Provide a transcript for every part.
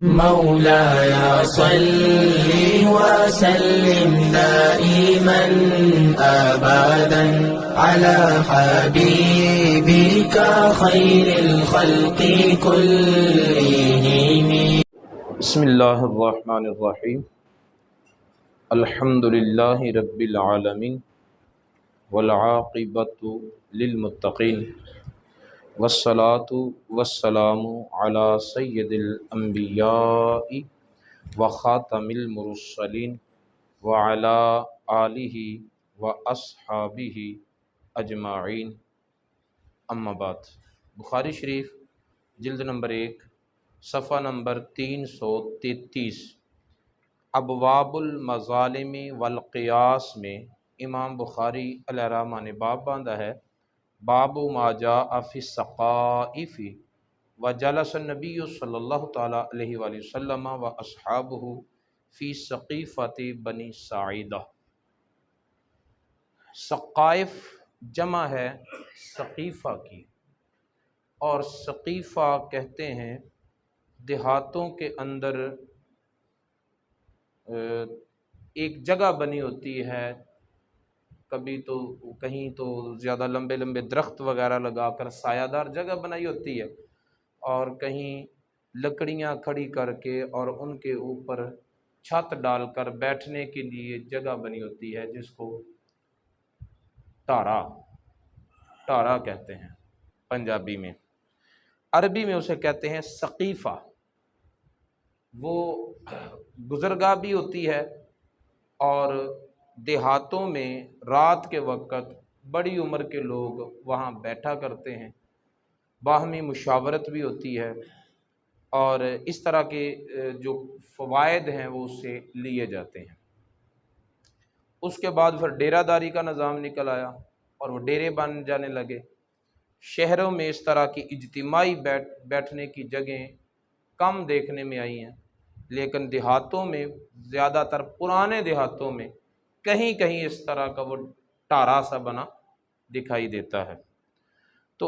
مولاي صل وسلم دائما أبدا على حبيبك خير الخلق كلهم. بسم اللہ الرحمن الرحیم الحمد للہ رب العالمین والعاقبۃ للمتقین والصلاة والسلام علی سید الانبیاء وخاتم المرسلین وعلی آلہ واصحابہ اجمعین، اما بعد۔ بخاری شریف جلد نمبر 1 صفحہ نمبر 333 ابواب المظالم والقیاس میں امام بخاری علیہ الرحمہ نے باب باندھا ہے، باب ما جاء فی السقائف وجلس النبی صلی اللہ تعالی علیہ وآلہ وسلم واصحابہ فی سقیفۃ بنی ساعدہ۔ سقائف جمع ہے سقیفہ کی، اور سقیفہ کہتے ہیں دیہاتوں کے اندر ایک جگہ بنی ہوتی ہے، کبھی تو کہیں تو زیادہ لمبے لمبے درخت وغیرہ لگا کر سایہ دار جگہ بنائی ہوتی ہے، اور کہیں لکڑیاں کھڑی کر کے اور ان کے اوپر چھت ڈال کر بیٹھنے کے لیے جگہ بنی ہوتی ہے، جس کو ٹارا کہتے ہیں پنجابی میں، عربی میں اسے کہتے ہیں سقیفہ۔ وہ گزرگاہ بھی ہوتی ہے، اور دیہاتوں میں رات کے وقت بڑی عمر کے لوگ وہاں بیٹھا کرتے ہیں، باہمی مشاورت بھی ہوتی ہے، اور اس طرح کے جو فوائد ہیں وہ اس سے لیے جاتے ہیں۔ اس کے بعد پھر ڈیرہ داری کا نظام نکل آیا، اور وہ ڈیرے بن جانے لگے۔ شہروں میں اس طرح کی اجتماعی بیٹھنے کی جگہیں کم دیکھنے میں آئی ہیں، لیکن دیہاتوں میں زیادہ تر پرانے دیہاتوں میں کہیں کہیں اس طرح کا وہ ٹارا سا بنا دکھائی دیتا ہے۔ تو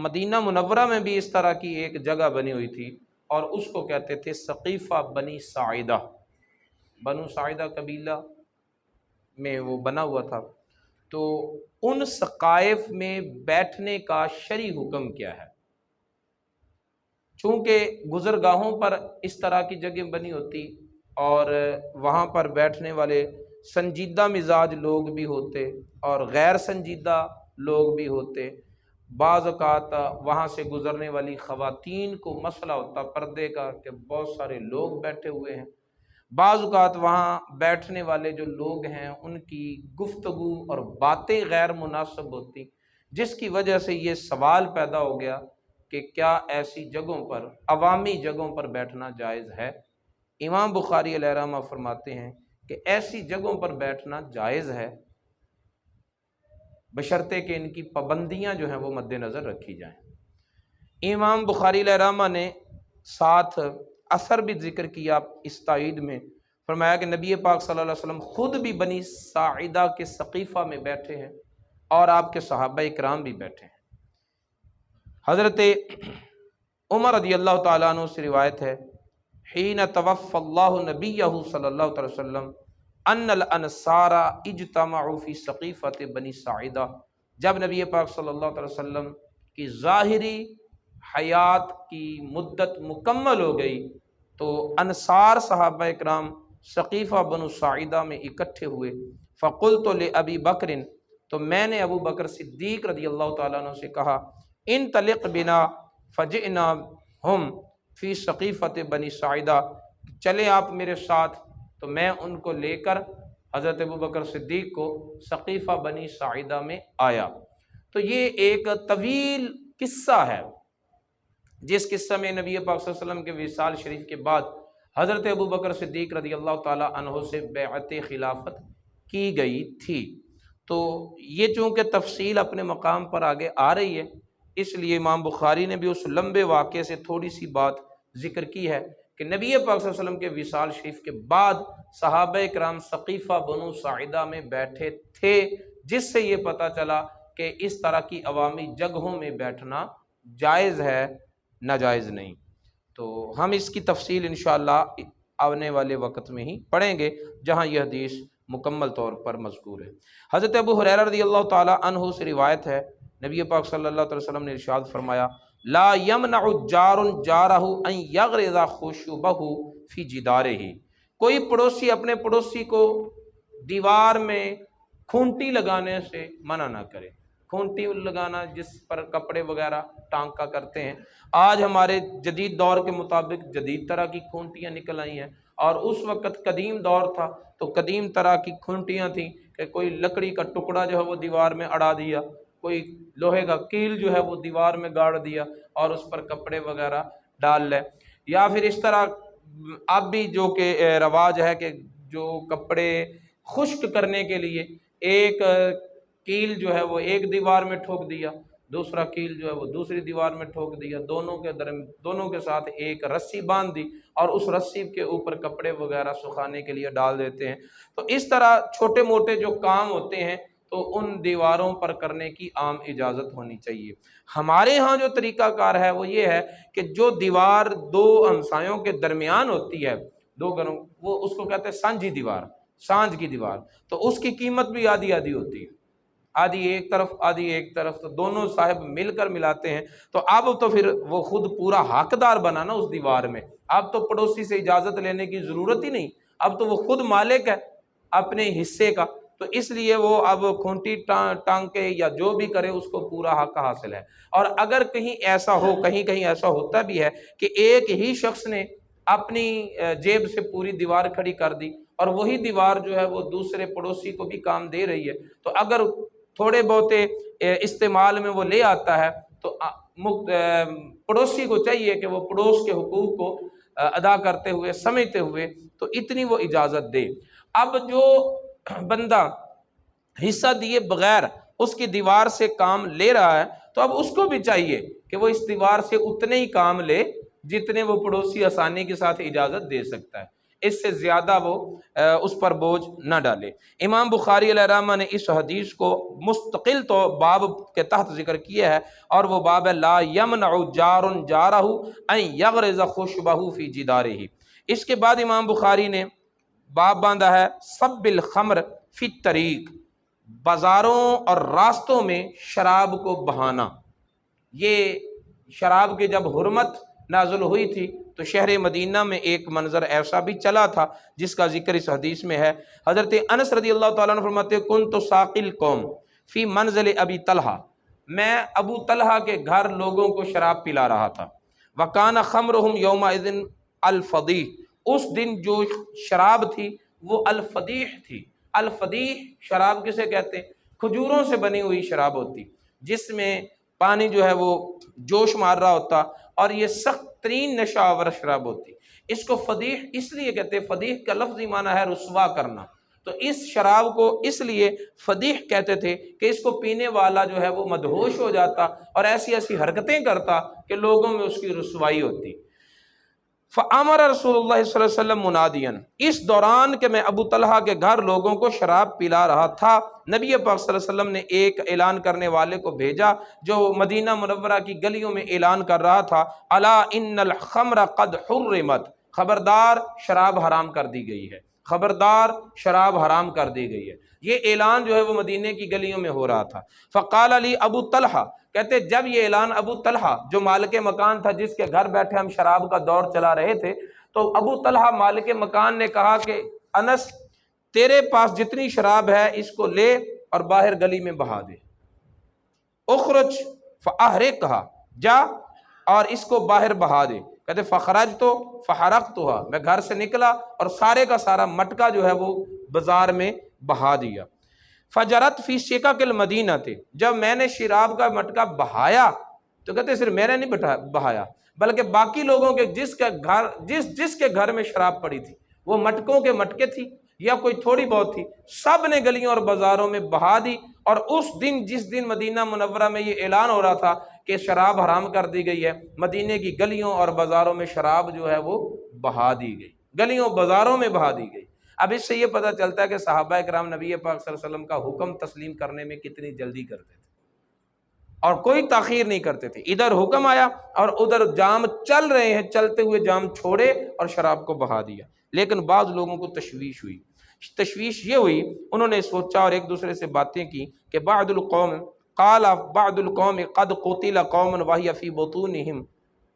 مدینہ منورہ میں بھی اس طرح کی ایک جگہ بنی ہوئی تھی، اور اس کو کہتے تھے سقیفہ بنی ساعدہ۔ بنو ساعدہ قبیلہ میں وہ بنا ہوا تھا۔ تو ان سقائف میں بیٹھنے کا شرعی حکم کیا ہے؟ چونکہ گزرگاہوں پر اس طرح کی جگہ بنی ہوتی، اور وہاں پر بیٹھنے والے سنجیدہ مزاج لوگ بھی ہوتے اور غیر سنجیدہ لوگ بھی ہوتے۔ بعض اوقات وہاں سے گزرنے والی خواتین کو مسئلہ ہوتا پردے کا کہ بہت سارے لوگ بیٹھے ہوئے ہیں۔ بعض اوقات وہاں بیٹھنے والے جو لوگ ہیں ان کی گفتگو اور باتیں غیر مناسب ہوتی، جس کی وجہ سے یہ سوال پیدا ہو گیا کہ کیا ایسی جگہوں پر، عوامی جگہوں پر بیٹھنا جائز ہے؟ امام بخاری علیہ الرحمہ فرماتے ہیں کہ ایسی جگہوں پر بیٹھنا جائز ہے، بشرطے کہ ان کی پابندیاں جو ہیں وہ مد نظر رکھی جائیں۔ امام بخاری علیہ الرحمہ نے ساتھ اثر بھی ذکر کیا اس تائید میں، فرمایا کہ نبی پاک صلی اللہ علیہ وسلم خود بھی بنی ساعدہ کے سقیفہ میں بیٹھے ہیں، اور آپ کے صحابہ اکرام بھی بیٹھے ہیں۔ حضرت عمر رضی اللہ تعالیٰ عنہ سے روایت ہے، حین توفی اللہ نبیہ صلی اللہ علیہ وسلم ان الانصار اجتمعوا فی سقیفۃ بنی ساعدہ۔ جب نبی پاک صلی اللہ علیہ وسلم کی ظاہری حیات کی مدت مکمل ہو گئی تو انصار صحابہ اکرام سقیفہ بنو ساعدہ میں اکٹھے ہوئے۔ فقلت لابی بکر، تو میں نے ابو بکر صدیق رضی اللہ تعالیٰ عنہ سے کہا، انطلق بنا فجئنا ہم فی سقیفۃ بنی ساعدہ، چلے آپ میرے ساتھ۔ تو میں ان کو لے کر حضرت ابو بکر صدیق کو سقیفہ بنی ساعدہ میں آیا۔ تو یہ ایک طویل قصہ ہے، جس قصہ میں نبی پاک صلی اللہ علیہ وسلم کے وصال شریف کے بعد حضرت ابو بکر صدیق رضی اللہ تعالیٰ عنہ سے بیعت خلافت کی گئی تھی۔ تو یہ چونکہ تفصیل اپنے مقام پر آگے آ رہی ہے، اس لیے امام بخاری نے بھی اس لمبے واقعے سے تھوڑی سی بات ذکر کی ہے کہ نبی پاک صلی اللہ علیہ وسلم کے وصال شریف کے بعد صحابہ کرام سقیفہ بنو ساعدہ میں بیٹھے تھے، جس سے یہ پتہ چلا کہ اس طرح کی عوامی جگہوں میں بیٹھنا جائز ہے، ناجائز نہیں۔ تو ہم اس کی تفصیل انشاءاللہ آنے والے وقت میں ہی پڑھیں گے جہاں یہ حدیث مکمل طور پر مذکور ہے۔ حضرت ابو ہریرہ رضی اللہ تعالی عنہ سے روایت ہے، نبی پاک صلی اللہ علیہ وسلم نے ارشاد فرمایا لا یمنع جار جارہ ان یغرز خشبہ فی جدارہ، کوئی پڑوسی اپنے پڑوسی کو دیوار میں کھونٹی لگانے سے منع نہ کرے۔ کھونٹی لگانا جس پر کپڑے وغیرہ ٹانکا کرتے ہیں، آج ہمارے جدید دور کے مطابق جدید طرح کی کھونٹیاں نکل آئی ہیں، اور اس وقت قدیم دور تھا تو قدیم طرح کی کھونٹیاں تھیں کہ کوئی لکڑی کا ٹکڑا جو ہے وہ دیوار میں اڑا دیا، کوئی لوہے کا کیل جو ہے وہ دیوار میں گاڑ دیا اور اس پر کپڑے وغیرہ ڈال لے، یا پھر اس طرح اب بھی جو کہ رواج ہے کہ جو کپڑے خشک کرنے کے لیے ایک کیل جو ہے وہ ایک دیوار میں ٹھوک دیا، دوسرا کیل جو ہے وہ دوسری دیوار میں ٹھوک دیا، دونوں کے ساتھ ایک رسی باندھ دی اور اس رسی کے اوپر کپڑے وغیرہ سکھانے کے لیے ڈال دیتے ہیں۔ تو اس طرح چھوٹے موٹے جو کام ہوتے ہیں تو ان دیواروں پر کرنے کی عام اجازت ہونی چاہیے۔ ہمارے ہاں جو طریقہ کار ہے وہ یہ ہے کہ جو دیوار دو ہمسایوں کے درمیان ہوتی ہے، دو گھروں، وہ اس کو کہتے ہیں سانجھی دیوار، سانجھ کی دیوار، تو اس کی قیمت بھی آدھی آدھی ہوتی ہے، آدھی ایک طرف آدھی ایک طرف، تو دونوں صاحب مل کر ملاتے ہیں، تو اب تو پھر وہ خود پورا حقدار بنا نا اس دیوار میں، اب تو پڑوسی سے اجازت لینے کی ضرورت ہی نہیں، اب تو وہ خود مالک ہے اپنے حصے کا، تو اس لیے وہ اب کھونٹی ٹانکے یا جو بھی کرے اس کو پورا حق حاصل ہے۔ اور اگر کہیں ایسا ہو، کہیں ایسا ہوتا بھی ہے کہ ایک ہی شخص نے اپنی جیب سے پوری دیوار کھڑی کر دی اور وہی دیوار جو ہے وہ دوسرے پڑوسی کو بھی کام دے رہی ہے، تو اگر تھوڑے بہتے استعمال میں وہ لے آتا ہے تو پڑوسی کو چاہیے کہ وہ پڑوس کے حقوق کو ادا کرتے ہوئے، سمجھتے ہوئے تو اتنی وہ اجازت دے۔ اب جو بندہ حصہ دیے بغیر اس کی دیوار سے کام لے رہا ہے تو اب اس کو بھی چاہیے کہ وہ اس دیوار سے اتنے ہی کام لے جتنے وہ پڑوسی آسانی کے ساتھ اجازت دے سکتا ہے، اس سے زیادہ وہ اس پر بوجھ نہ ڈالے۔ امام بخاری علیہ الرحمہ نے اس حدیث کو مستقل تو باب کے تحت ذکر کیا ہے، اور وہ باب ہے لا یمنع جار جارہ ان یغرز خشبہ فی جدارہ۔ اس کے بعد امام بخاری نے باب باندھا ہے سب الخمر فی الطریق، بازاروں اور راستوں میں شراب کو بہانا۔ یہ شراب کی جب حرمت نازل ہوئی تھی تو شہر مدینہ میں ایک منظر ایسا بھی چلا تھا جس کا ذکر اس حدیث میں ہے۔ حضرت انس رضی اللہ تعالیٰ عنہ فرماتے ہیں کنت ساقی القوم فی منزل ابی طلحہ، میں ابو طلحہ کے گھر لوگوں کو شراب پلا رہا تھا۔ وکان خمرہم یومئذ الفضیح، اس دن جو شراب تھی وہ الفضیح تھی۔ الفضیح شراب کسے کہتے ہیں؟ کھجوروں سے بنی ہوئی شراب ہوتی جس میں پانی جو ہے وہ جوش مار رہا ہوتا، اور یہ سخت ترین نشہ آور شراب ہوتی۔ اس کو فضیح اس لیے کہتے ہیں، فضیح کا لفظی معنی ہے رسوا کرنا، تو اس شراب کو اس لیے فضیح کہتے تھے کہ اس کو پینے والا جو ہے وہ مدہوش ہو جاتا اور ایسی ایسی حرکتیں کرتا کہ لوگوں میں اس کی رسوائی ہوتی۔ فَأَمَرَ رسول اللہ صلی اللہ علیہ وسلم منادیاً، اس دوران کہ میں ابو طلحہ کے گھر لوگوں کو شراب پلا رہا تھا، نبی پاک صلی اللہ علیہ وسلم نے ایک اعلان کرنے والے کو بھیجا جو مدینہ منورہ کی گلیوں میں اعلان کر رہا تھا الا ان الخمر قد حرمت، خبردار شراب حرام کر دی گئی ہے، خبردار شراب حرام کر دی گئی ہے۔ یہ اعلان جو ہے وہ مدینہ کی گلیوں میں ہو رہا تھا۔ فقال علی ابو طلحہ، کہتے جب یہ اعلان ابو طلحہ جو مالک مکان تھا جس کے گھر بیٹھے ہم شراب کا دور چلا رہے تھے، تو ابو طلحہ مالک مکان نے کہا کہ انس تیرے پاس جتنی شراب ہے اس کو لے اور باہر گلی میں بہا دے، اخرج فاحرقھا، جا اور اس کو باہر بہا دے۔ کہتے فخرجت فحرقتھا، میں گھر سے نکلا اور سارے کا سارا مٹکا جو ہے وہ بازار میں بہا دیا۔ فجرت فی سکک المدینہ، جب میں نے شراب کا مٹکا بہایا تو کہتے صرف میں نے نہیں بہایا بلکہ باقی لوگوں کے جس کے گھر میں شراب پڑی تھی، وہ مٹکوں کے مٹکے تھی یا کوئی تھوڑی بہت تھی، سب نے گلیوں اور بازاروں میں بہا دی۔ اور اس دن جس دن مدینہ منورہ میں یہ اعلان ہو رہا تھا کہ شراب حرام کر دی گئی ہے، مدینہ کی گلیوں اور بازاروں میں شراب جو ہے وہ بہا دی گئی، گلیوں بازاروں میں بہا دی گئی۔ اب اس سے یہ پتہ چلتا ہے کہ صحابہ کرام نبی پاک صلی اللہ علیہ وسلم کا حکم تسلیم کرنے میں کتنی جلدی کرتے تھے۔ اور کوئی تاخیر نہیں کرتے تھے۔ ادھر حکم آیا اور ادھر جام چل رہے ہیں، چلتے ہوئے جام چھوڑے اور شراب کو بہا دیا۔ لیکن بعض لوگوں کو تشویش ہوئی، تشویش یہ ہوئی، انہوں نے سوچا اور ایک دوسرے سے باتیں کی کہ بعض القوم قال بعض القوم قد قتل قوم وهي في بطونهم،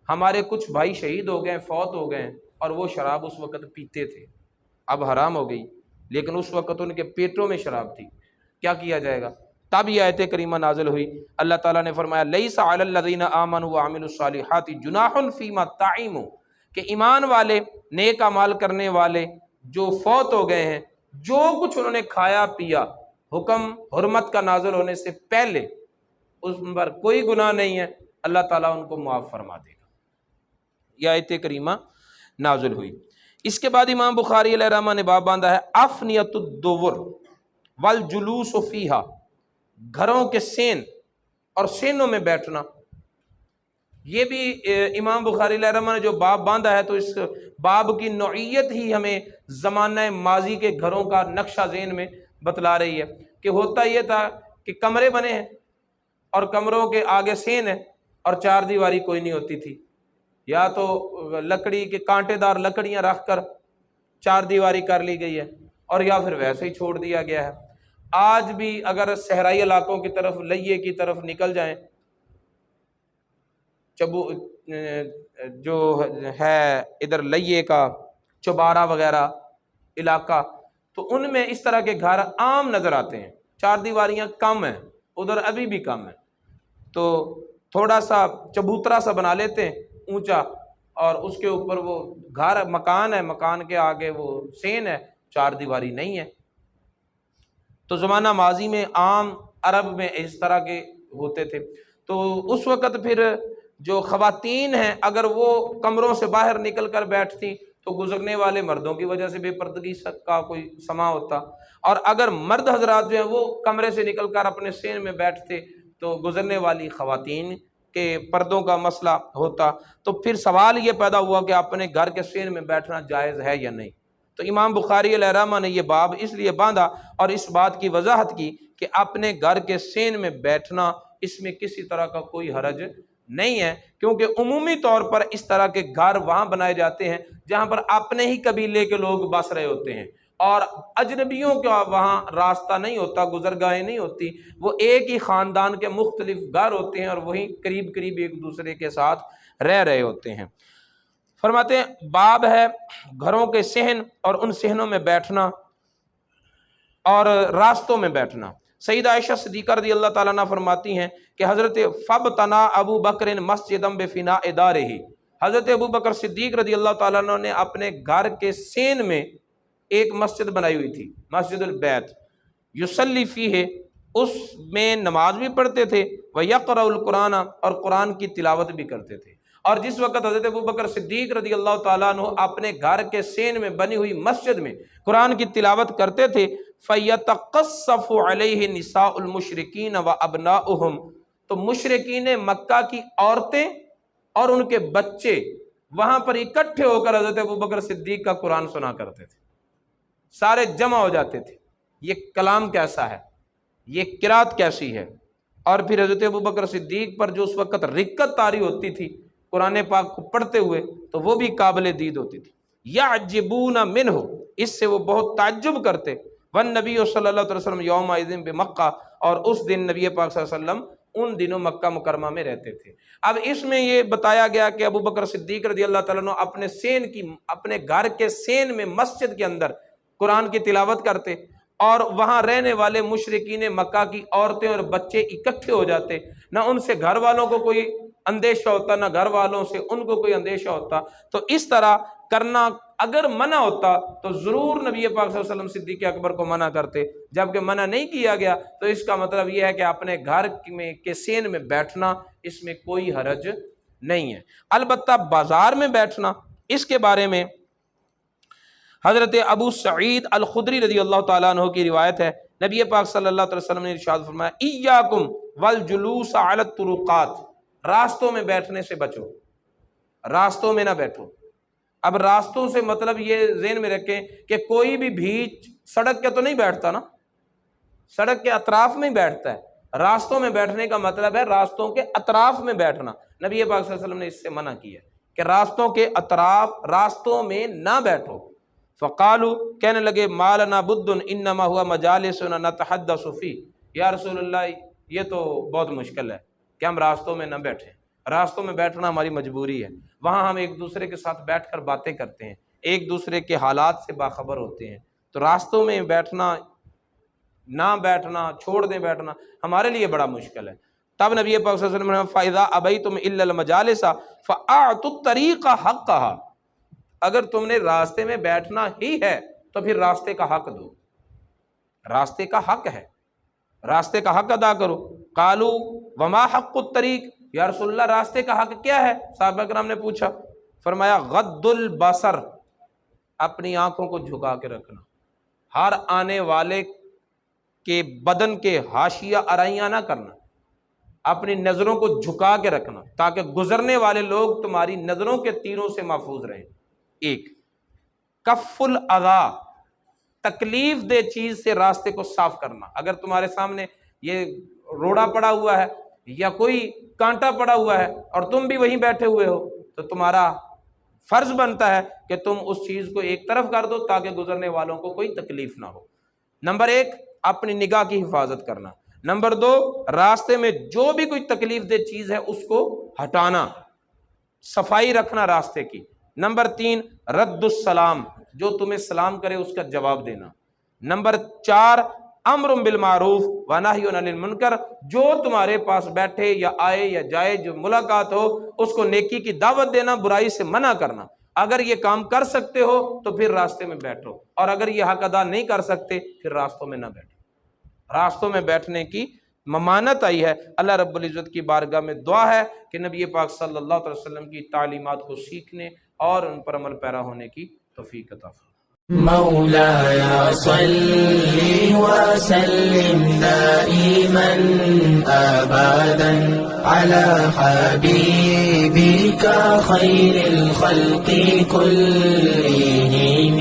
ہمارے کچھ بھائی شہید ہو گئے، فوت ہو گئے، اور وہ شراب اس وقت پیتے تھے، اب حرام ہو گئی، لیکن اس وقت ان کے پیٹوں میں شراب تھی، کیا کیا جائے گا؟ تب یہ آیت کریمہ نازل ہوئی۔ اللہ تعالیٰ نے فرمایا لیس علی الذین آمنوا وعملوا الصالحات جناح فیما طعموا، کہ ایمان والے، نیک اعمال کرنے والے جو فوت ہو گئے ہیں، جو کچھ انہوں نے کھایا پیا حکم حرمت کا نازل ہونے سے پہلے، اس پر کوئی گناہ نہیں ہے، اللہ تعالیٰ ان کو معاف فرما دے گا۔ یہ آیت کریمہ نازل ہوئی۔ اس کے بعد امام بخاری علیہ الرحمہ نے باب باندھا ہے افنیۃ الدور والجلوس فیہا، گھروں کے سین اور سینوں میں بیٹھنا۔ یہ بھی امام بخاری علیہ الرحمہ نے جو باب باندھا ہے، تو اس باب کی نوعیت ہی ہمیں زمانہ ماضی کے گھروں کا نقشہ ذہن میں بتلا رہی ہے کہ ہوتا یہ تھا کہ کمرے بنے ہیں اور کمروں کے آگے سین ہے اور چار دیواری کوئی نہیں ہوتی تھی، یا تو لکڑی کے کانٹے دار لکڑیاں رکھ کر چار دیواری کر لی گئی ہے، اور یا پھر ویسے ہی چھوڑ دیا گیا ہے۔ آج بھی اگر صحرائی علاقوں کی طرف، لئیے کی طرف نکل جائیں، جو ہے ادھر لئیے کا چوبارہ وغیرہ علاقہ، تو ان میں اس طرح کے گھر عام نظر آتے ہیں، چار دیواریاں کم ہیں، ادھر ابھی بھی کم ہیں، تو تھوڑا سا چبوترا سا بنا لیتے ہیں اونچا، اور اس کے اوپر وہ گھر مکان ہے، مکان کے آگے وہ سین ہے، چار دیواری نہیں ہے۔ تو زمانہ ماضی میں عام عرب میں اس طرح کے ہوتے تھے۔ تو اس وقت پھر جو خواتین ہیں اگر وہ کمروں سے باہر نکل کر بیٹھتی تو گزرنے والے مردوں کی وجہ سے بے پردگی کا کوئی سما ہوتا، اور اگر مرد حضرات جو ہیں وہ کمرے سے نکل کر اپنے سین میں بیٹھتے تو گزرنے والی خواتین کے پردوں کا مسئلہ ہوتا۔ تو پھر سوال یہ پیدا ہوا کہ اپنے گھر کے سین میں بیٹھنا جائز ہے یا نہیں۔ تو امام بخاری علیہ الرحمہ نے یہ باب اس لیے باندھا اور اس بات کی وضاحت کی کہ اپنے گھر کے سین میں بیٹھنا، اس میں کسی طرح کا کوئی حرج نہیں ہے، کیونکہ عمومی طور پر اس طرح کے گھر وہاں بنائے جاتے ہیں جہاں پر اپنے ہی قبیلے کے لوگ بس رہے ہوتے ہیں، اور اجنبیوں کا وہاں راستہ نہیں ہوتا، گزرگاہیں نہیں ہوتی، وہ ایک ہی خاندان کے مختلف گھر ہوتے ہیں اور وہی قریب قریب ایک دوسرے کے ساتھ رہ رہے ہوتے ہیں۔ فرماتے ہیں باب ہے گھروں کے صحن اور ان صحنوں میں بیٹھنا اور راستوں میں بیٹھنا۔ سیدہ عائشہ صدیقہ رضی اللہ تعالیٰ عنہ فرماتی ہیں کہ حضرت فبتنا ابو بکر مسجدا بفناء دارہ، حضرت ابو بکر صدیق رضی اللہ تعالیٰ عنہ نے اپنے گھر کے سین میں ایک مسجد بنائی ہوئی تھی، مسجد البیت، یصلی فیہ، اس میں نماز بھی پڑھتے تھے، ویقرأ القرآن، اور قرآن کی تلاوت بھی کرتے تھے۔ اور جس وقت حضرت ابو بکر صدیق رضی اللہ تعالیٰ عنہ اپنے گھر کے سین میں بنی ہوئی مسجد میں قرآن کی تلاوت کرتے تھے، فَيَتَقَصَّفُ عَلَيْهِ نِسَاءُ الْمُشْرِكِينَ وَأَبْنَاؤُهُمْ، تو مشرکین مکہ کی عورتیں اور ان کے بچے وہاں پر اکٹھے ہو کر حضرت ابو بکر صدیق کا قرآن سنا کرتے تھے، سارے جمع ہو جاتے تھے۔ یہ کلام کیسا ہے، یہ قرات کیسی ہے، اور پھر حضرت ابو بکر صدیق پر جو اس وقت رکت طاری ہوتی تھی قرآن پاک کو پڑھتے ہوئے، تو وہ بھی قابل دید ہوتی تھی۔ یعجبون منہ، اس سے وہ بہت تعجب کرتے۔ والنبی صلی اللہ علیہ وسلم یومئذ بمکہ، اور اس دن نبی پاک صلی اللہ علیہ وسلم ان دنوں مکہ مکرمہ میں رہتے تھے۔ اب اس میں یہ بتایا گیا کہ ابو بکر صدیق رضی اللہ تعالیٰ عنہ اپنے گھر کے سین میں مسجد کے اندر قرآن کی تلاوت کرتے، اور وہاں رہنے والے مشرکین مکہ کی عورتیں اور بچے اکٹھے ہو جاتے، نہ ان سے گھر والوں کو کوئی اندیشہ ہوتا، نہ گھر والوں سے ان کو کوئی اندیشہ ہوتا۔ تو اس طرح کرنا اگر منع ہوتا تو ضرور نبی پاک صلی اللہ علیہ وسلم صدیق اکبر کو منع کرتے، جبکہ منع نہیں کیا گیا، تو اس کا مطلب یہ ہے کہ اپنے گھر میں کے سین میں بیٹھنا، اس میں کوئی حرج نہیں ہے۔ البتہ بازار میں بیٹھنا، اس کے بارے میں حضرت ابو سعید الخدری رضی اللہ تعالیٰ عنہ کی روایت ہے، نبی پاک صلی اللہ علیہ وسلم نے ارشاد فرمایا ایاکم والجلوس علی الطرقات، راستوں میں بیٹھنے سے بچو، راستوں میں نہ بیٹھو۔ اب راستوں سے مطلب یہ ذہن میں رکھیں کہ کوئی بھی بھیچ سڑک کے تو نہیں بیٹھتا نا، سڑک کے اطراف میں ہی بیٹھتا ہے، راستوں میں بیٹھنے کا مطلب ہے راستوں کے اطراف میں بیٹھنا. نبی پاک صلی اللہ علیہ وسلم نے اس سے منع کیا کہ راستوں کے اطراف راستوں میں نہ بیٹھو. فقالوا کہنے لگے ما لنا بد انما هو مجالسنا نتحدث فی. یا رسول اللہ یہ تو بہت مشکل ہے کہ ہم راستوں میں نہ بیٹھیں. راستوں میں بیٹھنا ہماری مجبوری ہے. وہاں ہم ایک دوسرے کے ساتھ بیٹھ کر باتیں کرتے ہیں, ایک دوسرے کے حالات سے باخبر ہوتے ہیں. تو راستوں میں بیٹھنا, نہ بیٹھنا, چھوڑ دیں بیٹھنا ہمارے لیے بڑا مشکل ہے. تب نبی پاک صلی اللہ علیہ وسلم نے فَإِذَا أَبَيْتُمْ إِلَّا الْمَجَالِسَ فَأَعْطُوا الطَّرِيقَ حَقَّهَا. اگر تم نے راستے میں بیٹھنا ہی ہے تو پھر راستے کا حق دو. راستے کا حق ہے, راستے کا حق ادا کرو. قالوا وما حق الطریق, یا رسول اللہ راستے کا حق کیا ہے؟ صحابہ کرام نے پوچھا. فرمایا غض البصر, اپنی آنکھوں کو جھکا کے رکھنا. ہر آنے والے کے بدن کے حاشیہ آرائیاں نہ کرنا, اپنی نظروں کو جھکا کے رکھنا تاکہ گزرنے والے لوگ تمہاری نظروں کے تیروں سے محفوظ رہیں. ایک کف الاذی, تکلیف دہ چیز سے راستے کو صاف کرنا. اگر تمہارے سامنے یہ روڑا پڑا ہوا ہے یا کوئی کانٹا پڑا ہوا ہے اور تم بھی وہیں بیٹھے ہوئے ہو تو تمہارا فرض بنتا ہے کہ تم اس چیز کو ایک طرف کر دو تاکہ گزرنے والوں کو کوئی تکلیف نہ ہو. نمبر ایک اپنی نگاہ کی حفاظت کرنا. نمبر دو راستے میں جو بھی کوئی تکلیف دہ چیز ہے اس کو ہٹانا, صفائی رکھنا راستے کی. نمبر تین رد السلام, جو تمہیں سلام کرے اس کا جواب دینا. نمبر چار امر بالمعروف و نہی عن المنکر, جو تمہارے پاس بیٹھے یا آئے یا جائے جو ملاقات ہو اس کو نیکی کی دعوت دینا, برائی سے منع کرنا. اگر یہ کام کر سکتے ہو تو پھر راستے میں بیٹھو, اور اگر یہ حق ادا نہیں کر سکتے پھر راستوں میں نہ بیٹھو. راستوں میں بیٹھنے کی ممانت آئی ہے. اللہ رب العزت کی بارگاہ میں دعا ہے کہ نبی پاک صلی اللہ علیہ وسلم کی تعلیمات کو سیکھنے اور ان پر عمل پیرا ہونے کی توفیق عطا فرمائے. مولاي صل وسلم دائما أبدا على حبيبك خير الخلق كلهم.